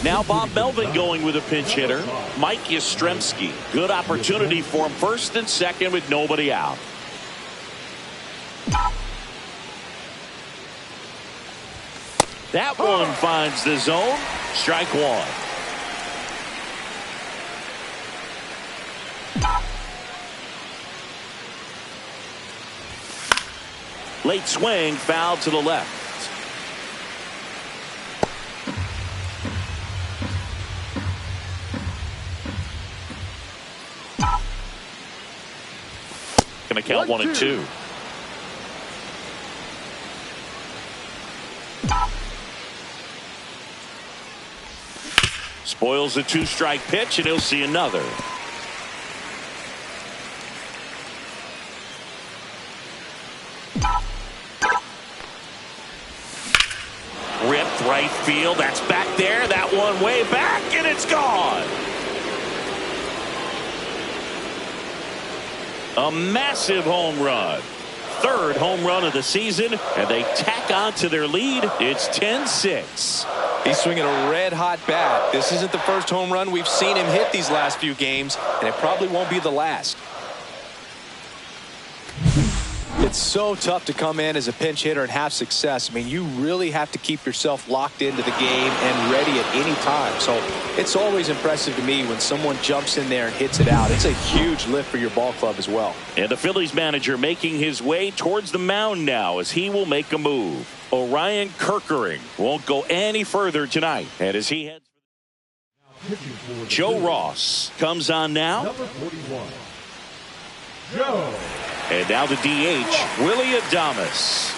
[SPEAKER 1] Now Bob Melvin going with a pinch hitter. Mike Yastrzemski. Good opportunity for him first and second with nobody out. That one finds the zone. Strike one. Late swing, foul to the left. Going to count 1-2. Spoils a two-strike pitch, and he'll see another. Ripped right field. That's back there. That one way back, and it's gone. A massive home run. Third home run of the season, and they tack on to their lead. It's 10-6.
[SPEAKER 2] He's swinging a red-hot bat. This isn't the first home run we've seen him hit these last few games, and it probably won't be the last. It's so tough to come in as a pinch hitter and have success. I mean, you really have to keep yourself locked into the game and ready at any time. So it's always impressive to me when someone jumps in there and hits it out. It's a huge lift for your ball club as well.
[SPEAKER 1] And the Phillies manager making his way towards the mound now as he will make a move. Orion Kirkering won't go any further tonight. And as he heads, Joe Ross comes on now.
[SPEAKER 4] Number 41, Joe.
[SPEAKER 1] And now the DH, Willie Adames.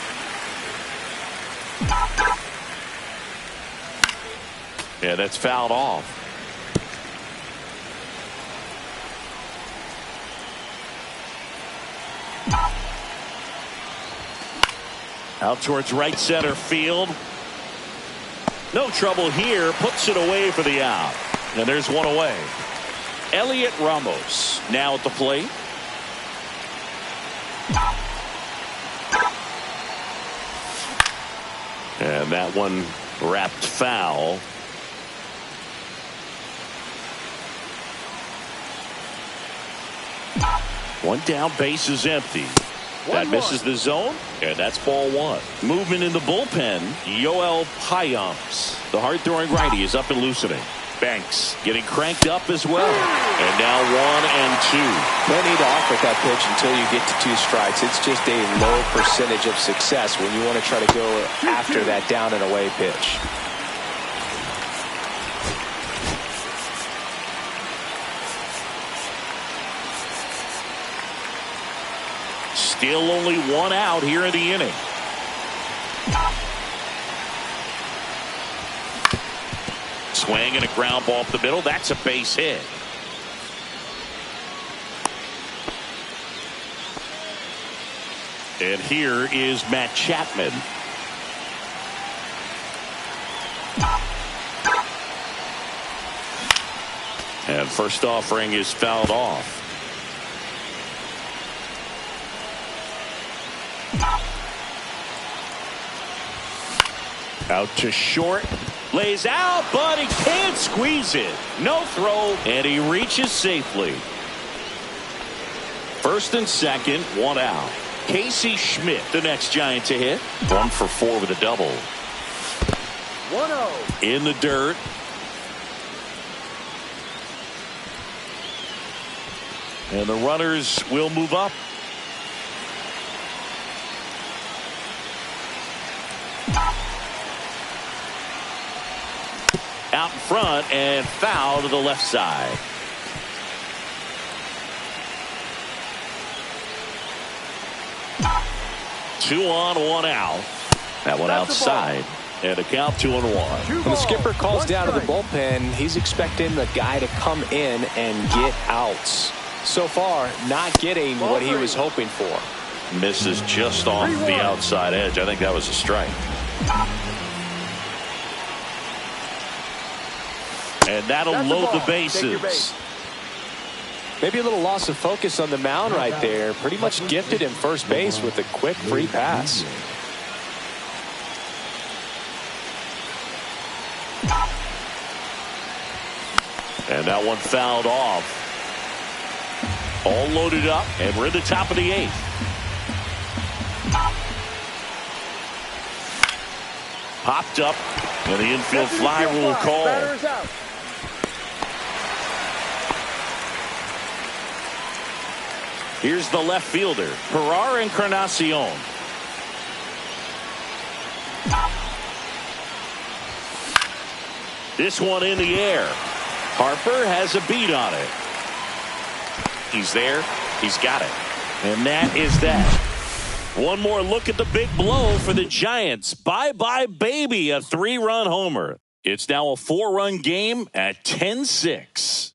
[SPEAKER 1] Yeah, that's fouled off. Out towards right center field. No trouble here. Puts it away for the out. And there's one away. Elliot Ramos now at the plate. And that one wrapped foul. One down, base is empty. That misses the zone, and that's ball one. Movement in the bullpen. Yoel Payamps, the hard-throwing righty, is up and loosening. Banks getting cranked up as well. And now 1-2.
[SPEAKER 2] Plenty to offer at that pitch until you get to 2 strikes. It's just a low percentage of success when you want to try to go after that down and away pitch.
[SPEAKER 1] Still only 1 out here in the inning. Swing and a ground ball up the middle. That's a base hit. And here is Matt Chapman. And first offering is fouled off. Out to short. Lays out, but he can't squeeze it. No throw, and he reaches safely. First and second, 1 out. Casey Schmidt, the next Giant to hit. 1 for 4 with a double.
[SPEAKER 3] 1-0.
[SPEAKER 1] In the dirt. And the runners will move up. Out in front and foul to the left side. Two on, 1 out. That one outside. And a count 2-1.
[SPEAKER 2] When the skipper calls down to the bullpen, he's expecting the guy to come in and get outs. So far, not getting what he was hoping for.
[SPEAKER 1] Misses just off the outside edge. I think that was a strike. And that'll load the bases.
[SPEAKER 2] Maybe a little loss of focus on the mound right there. Pretty much gifted him first base with a quick free pass.
[SPEAKER 1] And that one fouled off. All loaded up, and we're in the top of the 8th. Popped up, and the infield fly rule call. Here's the left fielder, Ferrar Encarnacion. This one in the air. Harper has a beat on it. He's there. He's got it. And that is that. One more look at the big blow for the Giants. Bye-bye, baby, a 3-run homer. It's now a 4-run game at 10-6.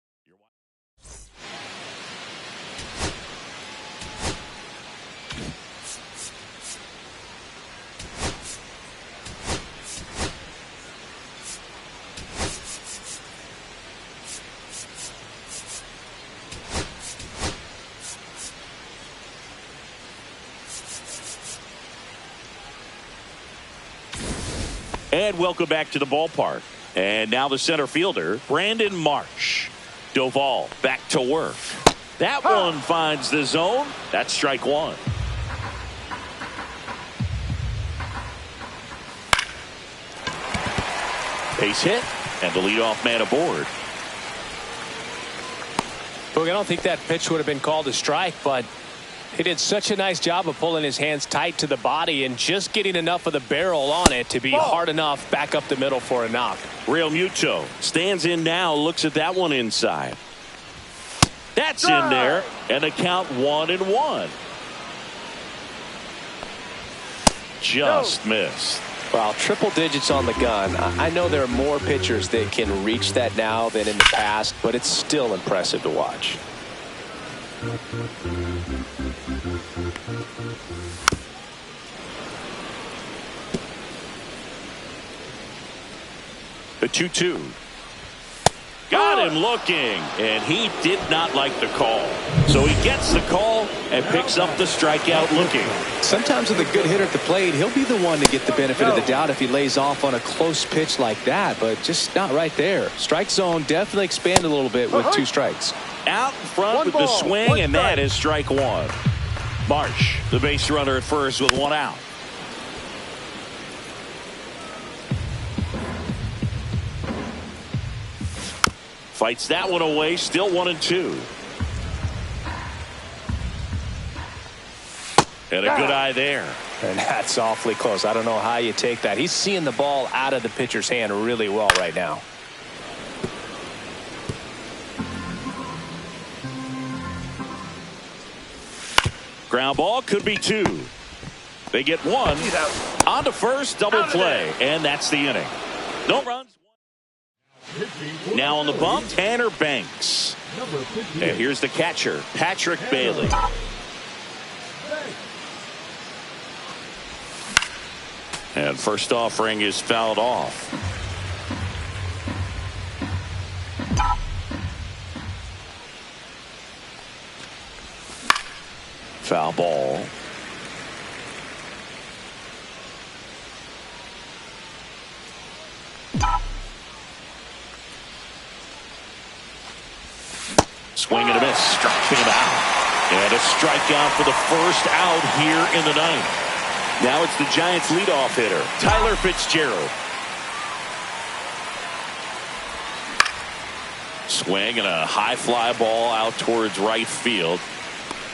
[SPEAKER 1] And welcome back to the ballpark. And now the center fielder, Brandon Marsh. Doval back to work. That one finds the zone. That's strike 1. Base hit, and the leadoff man aboard.
[SPEAKER 2] Look, I don't think that pitch would have been called a strike, but he did such a nice job of pulling his hands tight to the body and just getting enough of the barrel on it to be hard enough back up the middle for a knock.
[SPEAKER 1] Real Muto stands in now, looks at that one inside. That's in there, and the count 1-1. Just missed.
[SPEAKER 2] Well, triple digits on the gun. I know there are more pitchers that can reach that now than in the past, but it's still impressive to watch.
[SPEAKER 1] The 2-2. Got him looking, and he did not like the call. So he gets the call and picks up the strikeout looking.
[SPEAKER 2] Sometimes with a good hitter at the plate, he'll be the one to get the benefit of the doubt if he lays off on a close pitch like that, but just not right there. Strike zone definitely expand a little bit with 2 strikes.
[SPEAKER 1] Out in front with the swing, and that is strike 1. Marsh, the base runner at first with 1 out. Fights that one away, still 1-2. And a good eye there.
[SPEAKER 2] And that's awfully close. I don't know how you take that. He's seeing the ball out of the pitcher's hand really well right now.
[SPEAKER 1] Ground ball, could be 2. They get 1. On to first, double play. And that's the inning. No runs. Now on the bump, Tanner Banks. And here's the catcher, Patrick Bailey. And first offering is fouled off. Foul ball. Swing and a miss, striking him out. And a strikeout for the first out here in the ninth. Now it's the Giants' leadoff hitter, Tyler Fitzgerald. Swing and a high fly ball out towards right field.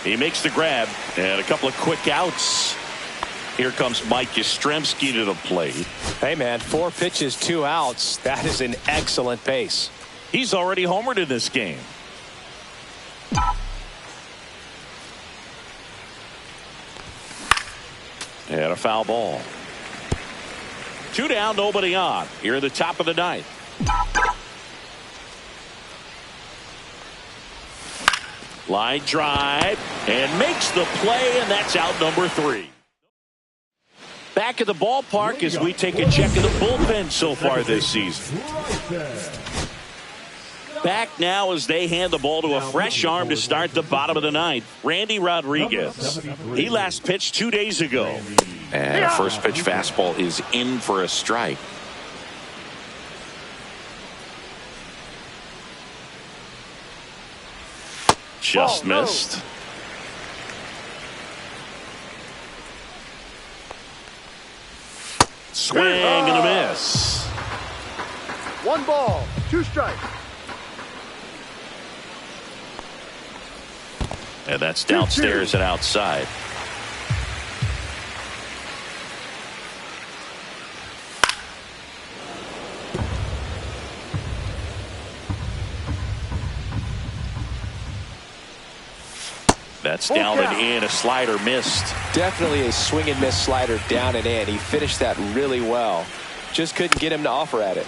[SPEAKER 1] He makes the grab and a couple of quick outs. Here comes Mike Yastrzemski to the plate.
[SPEAKER 2] Hey, man, 4 pitches, 2 outs. That is an excellent pace.
[SPEAKER 1] He's already homered in this game. And a foul ball. 2 down, nobody on. Here at the top of the ninth. Line drive and makes the play, and that's out number 3. Back at the ballpark as we take a check of the bullpen so far this season. Back now as they hand the ball to a fresh arm to start the bottom of the ninth. Randy Rodriguez. He last pitched 2 days ago. And a first pitch fastball is in for a strike. Just missed. Swing and a miss.
[SPEAKER 3] 1 ball, 2 strikes.
[SPEAKER 1] And that's downstairs and outside. That's down and in. A slider missed.
[SPEAKER 2] Definitely a swing and miss slider down and in. He finished that really well. Just couldn't get him to offer at it.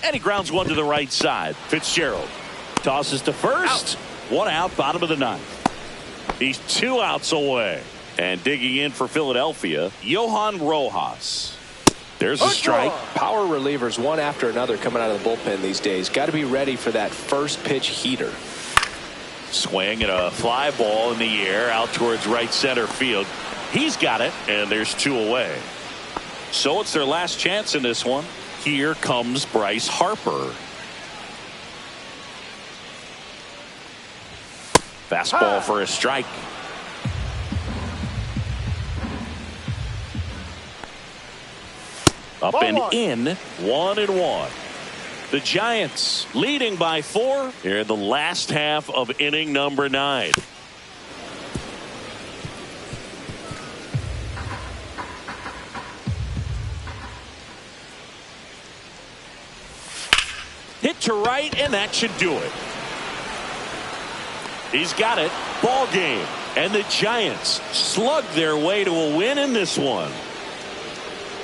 [SPEAKER 1] And he grounds one to the right side. Fitzgerald tosses to first. 1 out, bottom of the ninth. He's 2 outs away. And digging in for Philadelphia, Johan Rojas. There's a strike.
[SPEAKER 2] Power relievers one after another coming out of the bullpen these days. Got to be ready for that first pitch heater.
[SPEAKER 1] Swing and a fly ball in the air out towards right center field. He's got it, and there's 2 away. So it's their last chance in this one. Here comes Bryce Harper. Fastball for a strike. Up and in, 1-1. The Giants leading by 4 here in the last half of inning number 9. Hit to right, and that should do it. He's got it. Ball game. And the Giants slug their way to a win in this one.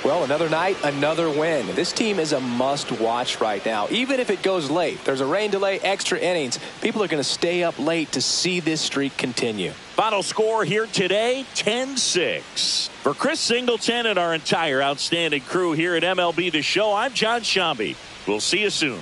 [SPEAKER 2] Well, another night, another win. This team is a must-watch right now. Even if it goes late, there's a rain delay, extra innings. People are going to stay up late to see this streak continue.
[SPEAKER 1] Final score here today, 10-6. For Chris Singleton and our entire outstanding crew here at MLB The Show, I'm John Shambi. We'll see you soon.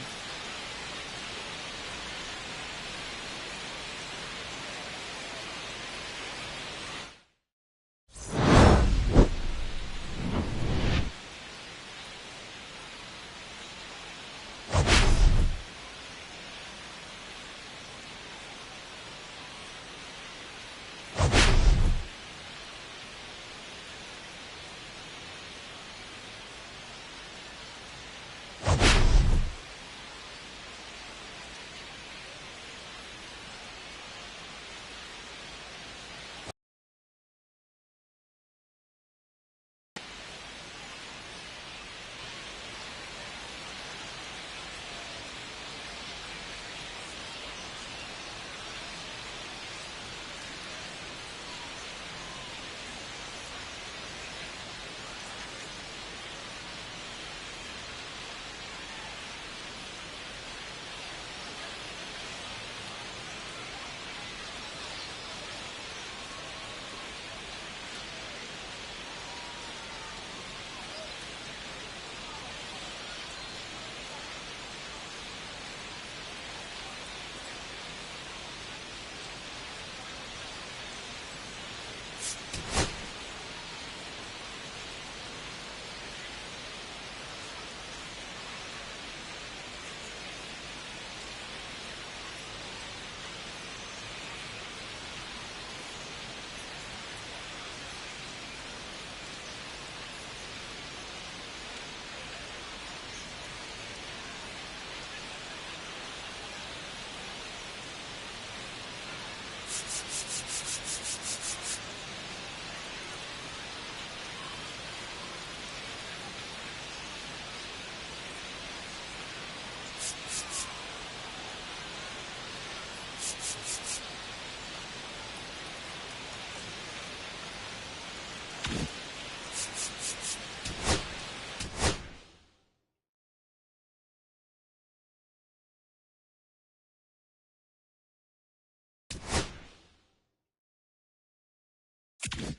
[SPEAKER 5] You